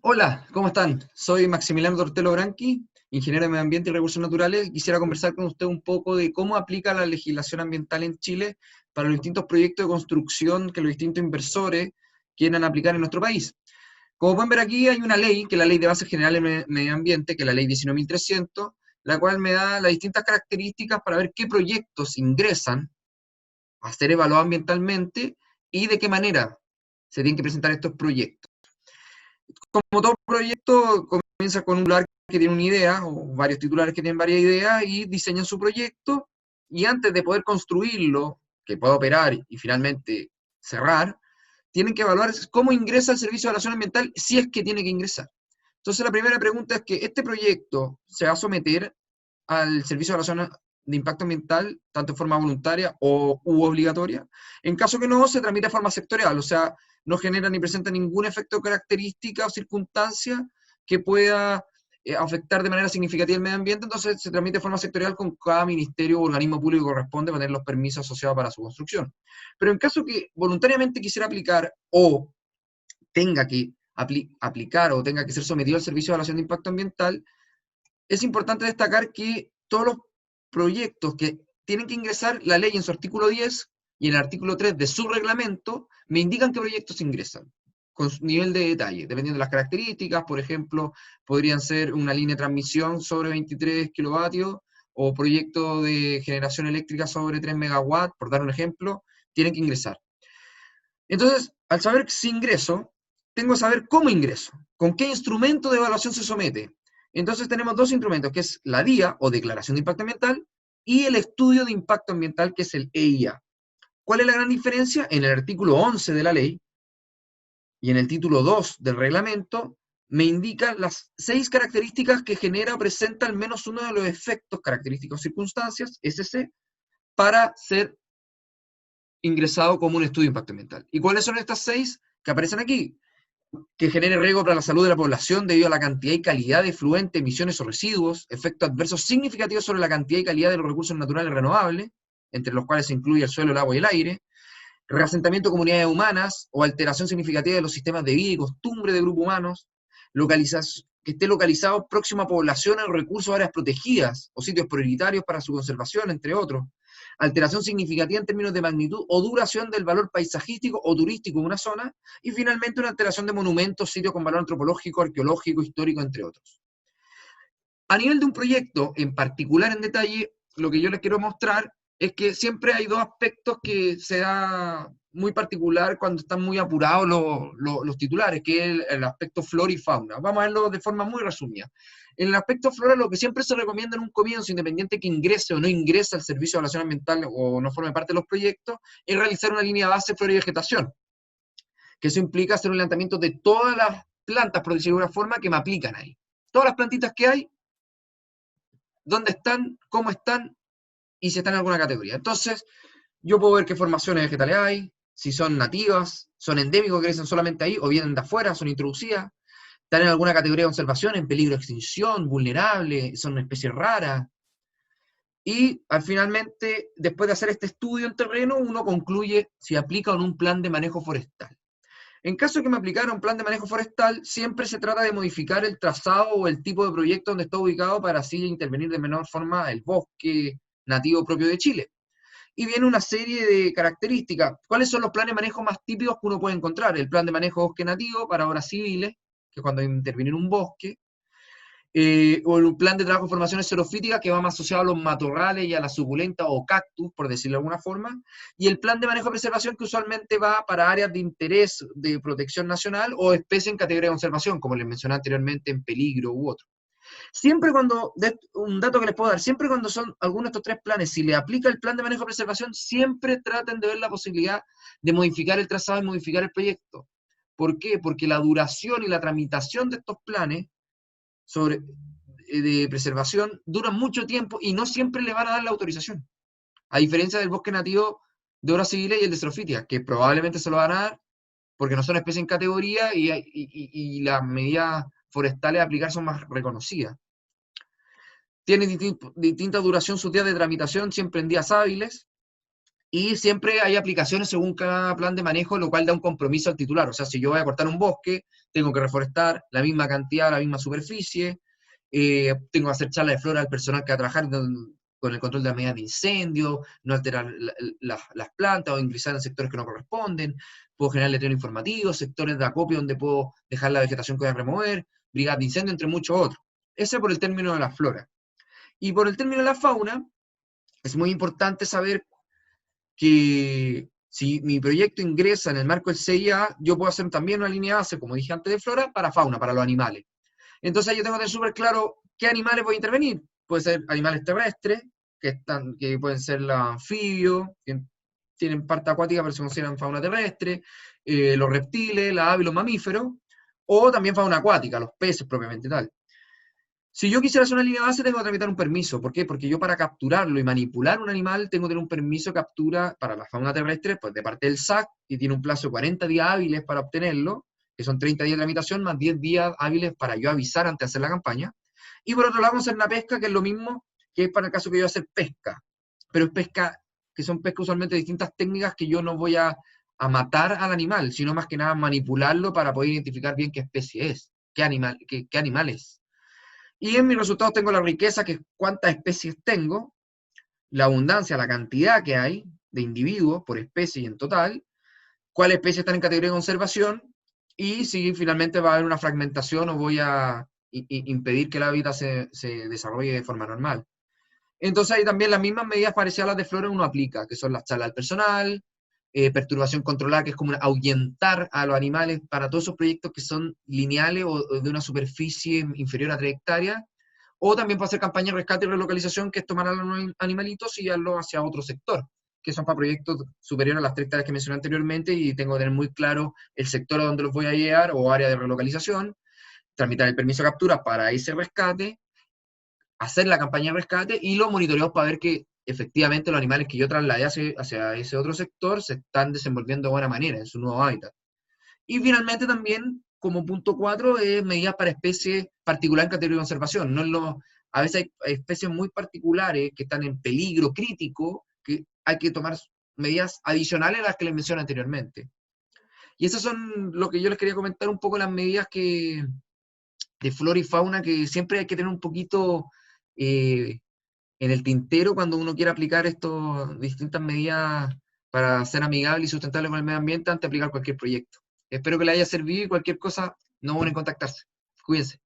Hola, ¿cómo están? Soy Maximiliano Tortelo Branqui, ingeniero de Medio Ambiente y Recursos Naturales, y quisiera conversar con usted un poco de cómo aplica la legislación ambiental en Chile para los distintos proyectos de construcción que los distintos inversores quieran aplicar en nuestro país. Como pueden ver aquí, hay una ley, que es la Ley de Bases Generales de Medio Ambiente, que es la Ley 19.300, la cual me da las distintas características para ver qué proyectos ingresan a ser evaluados ambientalmente y de qué manera se tienen que presentar estos proyectos. Como todo proyecto, comienza con un titular que tiene una idea, o varios titulares que tienen varias ideas, y diseñan su proyecto, y antes de poder construirlo, que pueda operar y finalmente cerrar, tienen que evaluar cómo ingresa el servicio de evaluación ambiental, si es que tiene que ingresar. Entonces la primera pregunta es que este proyecto se va a someter al servicio de evaluación de impacto ambiental, tanto en forma voluntaria u obligatoria. En caso que no, se tramita de forma sectorial, o sea, no genera ni presenta ningún efecto característica o circunstancia que pueda afectar de manera significativa el medio ambiente, entonces se tramite de forma sectorial con cada ministerio o organismo público que corresponde para tener los permisos asociados para su construcción. Pero en caso que voluntariamente quisiera aplicar o tenga que aplicar o tenga que ser sometido al servicio de evaluación de impacto ambiental, es importante destacar que todos los proyectos que tienen que ingresar, la ley en su artículo 10 y en el artículo 3 de su reglamento me indican qué proyectos ingresan, con su nivel de detalle, dependiendo de las características. Por ejemplo, podrían ser una línea de transmisión sobre 23 kilovatios o proyecto de generación eléctrica sobre 3 megawatts, por dar un ejemplo, tienen que ingresar. Entonces, al saber si ingreso, tengo que saber cómo ingreso, con qué instrumento de evaluación se somete. Entonces tenemos dos instrumentos, que es la DIA, o Declaración de Impacto Ambiental, y el Estudio de Impacto Ambiental, que es el EIA. ¿Cuál es la gran diferencia? En el artículo 11 de la ley y en el título 2 del reglamento, me indican las 6 características que genera o presenta al menos uno de los efectos, características o circunstancias, SC, para ser ingresado como un estudio de impacto ambiental. ¿Y cuáles son estas 6 que aparecen aquí? Que genere riesgo para la salud de la población debido a la cantidad y calidad de efluentes, emisiones o residuos, efectos adversos significativos sobre la cantidad y calidad de los recursos naturales renovables, entre los cuales se incluye el suelo, el agua y el aire, reasentamiento de comunidades humanas o alteración significativa de los sistemas de vida y costumbre de grupos humanos, que esté localizado próximo a poblaciones o recursos, áreas protegidas o sitios prioritarios para su conservación, entre otros. Alteración significativa en términos de magnitud o duración del valor paisajístico o turístico de una zona, y finalmente una alteración de monumentos, sitios con valor antropológico, arqueológico, histórico, entre otros. A nivel de un proyecto en particular, en detalle, lo que yo les quiero mostrar es que siempre hay dos aspectos que se da muy particular cuando están muy apurados los titulares, que es el aspecto flora y fauna. Vamos a verlo de forma muy resumida. En el aspecto flora, lo que siempre se recomienda en un comienzo, independiente que ingrese o no ingrese al servicio de evaluación ambiental o no forme parte de los proyectos, es realizar una línea base flora y vegetación, que eso implica hacer un levantamiento de todas las plantas, por decirlo de alguna forma, que me aplican ahí. Todas las plantitas que hay, dónde están, cómo están y si están en alguna categoría. Entonces, yo puedo ver qué formaciones vegetales hay, si son nativas, son endémicos que crecen solamente ahí, o vienen de afuera, son introducidas, están en alguna categoría de conservación, en peligro de extinción, vulnerable, son especies raras. Y finalmente, después de hacer este estudio en terreno, uno concluye si aplica o no un plan de manejo forestal. En caso de que me aplicara un plan de manejo forestal, siempre se trata de modificar el trazado o el tipo de proyecto donde está ubicado para así intervenir de menor forma el bosque nativo propio de Chile. Y viene una serie de características. ¿Cuáles son los planes de manejo más típicos que uno puede encontrar? El plan de manejo bosque nativo para obras civiles, que es cuando hay que intervenir un bosque, o un plan de trabajo de formaciones xerofíticas que va más asociado a los matorrales y a la suculenta o cactus, por decirlo de alguna forma, y el plan de manejo de preservación que usualmente va para áreas de interés de protección nacional o especies en categoría de conservación, como les mencioné anteriormente, en peligro u otro. Siempre cuando, un dato que les puedo dar, siempre cuando son algunos de estos tres planes, si le aplica el plan de manejo de preservación, siempre traten de ver la posibilidad de modificar el trazado y modificar el proyecto. ¿Por qué? Porque la duración y la tramitación de estos planes sobre, de preservación duran mucho tiempo y no siempre le van a dar la autorización. A diferencia del bosque nativo de obras civiles y el de xerofítica, que probablemente se lo van a dar porque no son especies en categoría y las medidas forestales a aplicar son más reconocidas. Tiene distinta duración sus días de tramitación, siempre en días hábiles. Y siempre hay aplicaciones según cada plan de manejo, lo cual da un compromiso al titular. O sea, si yo voy a cortar un bosque, tengo que reforestar la misma cantidad, la misma superficie, tengo que hacer charla de flora al personal que va a trabajar con el control de las medidas de incendio, no alterar las plantas o ingresar en sectores que no corresponden, puedo generar letrero informativo, sectores de acopio donde puedo dejar la vegetación que voy a remover, brigadas de incendio, entre muchos otros. Ese por el término de la flora. Y por el término de la fauna, es muy importante saber que si mi proyecto ingresa en el marco del CIA, yo puedo hacer también una línea base, como dije antes, de flora para fauna, para los animales. Entonces yo tengo que tener súper claro qué animales voy a intervenir. Puede ser animales terrestres, que pueden ser los anfibios, que tienen parte acuática pero se consideran fauna terrestre, los reptiles, las aves, los mamíferos, o también fauna acuática, los peces propiamente tal. Si yo quisiera hacer una línea base, tengo que tramitar un permiso. ¿Por qué? Porque yo para capturarlo y manipular un animal tengo que tener un permiso de captura para la fauna terrestre, pues de parte del SAC, y tiene un plazo de 40 días hábiles para obtenerlo, que son 30 días de tramitación, más 10 días hábiles para yo avisar antes de hacer la campaña. Y por otro lado, vamos a hacer una pesca, que es lo mismo que es para el caso que yo voy a hacer pesca. Pero es pesca, que son pescas usualmente distintas técnicas que yo no voy a matar al animal, sino más que nada manipularlo para poder identificar bien qué especie es, qué animal es. Y en mis resultados tengo la riqueza, que es cuántas especies tengo, la abundancia, la cantidad que hay de individuos por especie y en total, cuáles especies están en categoría de conservación, y si finalmente va a haber una fragmentación o voy a impedir que el hábitat se desarrolle de forma normal. Entonces ahí también las mismas medidas parecidas a las de flora uno aplica, que son las charlas al personal, perturbación controlada, que es como ahuyentar a los animales para todos esos proyectos que son lineales o de una superficie inferior a 3 hectáreas, o también para hacer campañas de rescate y relocalización, que es tomar a los animalitos y llevarlos hacia otro sector, que son para proyectos superiores a las 3 hectáreas que mencioné anteriormente, y tengo que tener muy claro el sector a donde los voy a llevar o área de relocalización, tramitar el permiso de captura para ese rescate, hacer la campaña de rescate y los monitoreos para ver que efectivamente los animales que yo trasladé hacia ese otro sector se están desenvolviendo de buena manera en su nuevo hábitat. Y finalmente también, como punto 4, es medidas para especies particulares en categoría de conservación. A veces hay especies muy particulares que están en peligro crítico, que hay que tomar medidas adicionales a las que les mencioné anteriormente. Y esas son lo que yo les quería comentar, un poco las medidas de flora y fauna, que siempre hay que tener un poquito en el tintero cuando uno quiere aplicar estas distintas medidas para ser amigable y sustentable con el medio ambiente antes de aplicar cualquier proyecto. Espero que les haya servido, y cualquier cosa, no duden en contactarse. Cuídense.